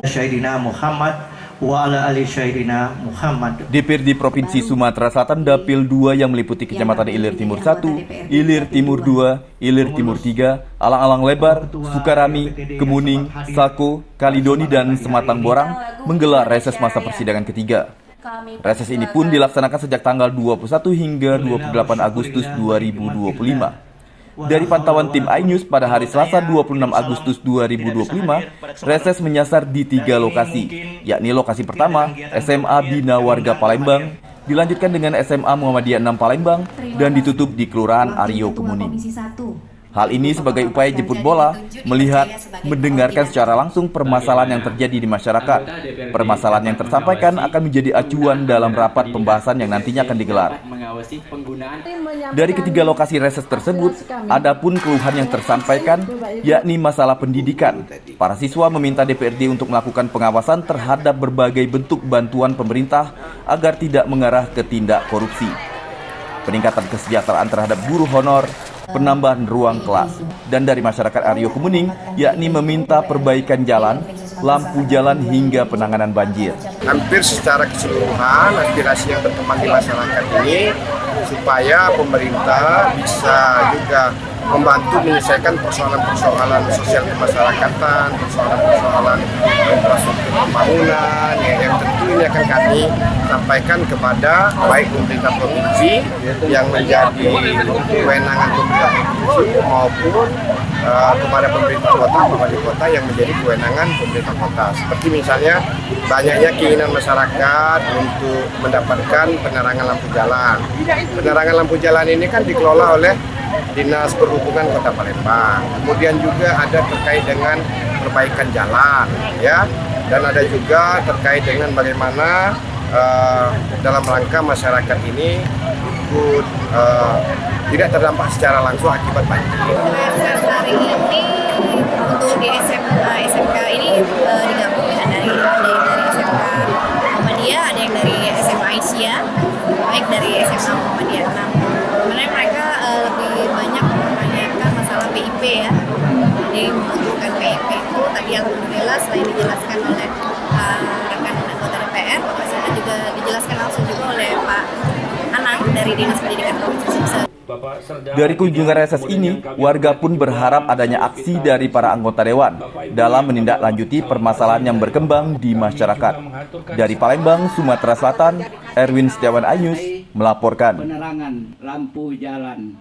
Sayyidina Muhammad wa ala ali Sayyidina Muhammad. DPRD Provinsi Sumatera Selatan Dapil 2 yang meliputi Kecamatan Ilir Timur 1, Ilir Timur 2, Ilir Timur 3, Alang-Alang Lebar, Sukarami, Kemuning, Sako, Kalidoni, dan Sematang Borang menggelar reses masa persidangan ketiga. Reses ini pun dilaksanakan sejak tanggal 21 hingga 28 Agustus 2025. Dari pantauan tim iNews pada hari Selasa 26 Agustus 2025, reses menyasar di 3 lokasi, yakni lokasi pertama SMA Bina Warga Palembang, dilanjutkan dengan SMA Muhammadiyah 6 Palembang, dan ditutup di Kelurahan Aryo Kemuning. Hal ini sebagai upaya jemput bola, melihat, mendengarkan secara langsung permasalahan yang terjadi di masyarakat. Permasalahan yang tersampaikan akan menjadi acuan dalam rapat pembahasan yang nantinya akan digelar. Dari ketiga lokasi reses tersebut, ada pun keluhan yang tersampaikan, yakni masalah pendidikan. Para siswa meminta DPRD untuk melakukan pengawasan terhadap berbagai bentuk bantuan pemerintah agar tidak mengarah ke tindak korupsi. Peningkatan kesejahteraan terhadap guru honor, penambahan ruang kelas. Dan dari masyarakat Aryo Kemuning, yakni meminta perbaikan jalan, lampu jalan hingga penanganan banjir. Hampir secara keseluruhan aspirasi yang berkembang di masyarakat ini supaya pemerintah bisa juga membantu menyelesaikan persoalan-persoalan sosial kemasyarakatan, persoalan-persoalan infrastruktur pembangunan yang tentu ini akan kami sampaikan kepada baik pemerintah provinsi yang menjadi kewenangan pemerintah provinsi maupun kepada pemerintah kota, wali kota yang menjadi kewenangan pemerintah kota. Seperti misalnya banyaknya keinginan masyarakat untuk mendapatkan penerangan lampu jalan. Penerangan lampu jalan ini kan dikelola oleh Dinas Perhubungan Kota Palembang. Kemudian juga ada terkait dengan perbaikan jalan, ya, dan ada juga terkait dengan bagaimana dalam rangka masyarakat ini ikut tidak terdampak secara langsung akibat banjir. Reses hari ini untuk di SMK ini digabung ya, dari SMK Muhammadiyah, ada yang dari SMA Aisyah, baik dari SMA Muhammadiyah 6. Sebenarnya mereka lebih banyak menanyakan masalah PIP ya. Jadi membutuhkan PIP itu tadi alhamdulillah selain dijelaskan oleh rekan anggota DPR, Bapak Sana juga dijelaskan langsung juga oleh Pak Anang dari Dinas Pendidikan Provinsi Sumsel. Dari kunjungan reses ini, warga pun berharap adanya aksi dari para anggota dewan dalam menindaklanjuti permasalahan yang berkembang di masyarakat. Dari Palembang, Sumatera Selatan, Erwin Setiawan iNews melaporkan. Penerangan lampu jalan.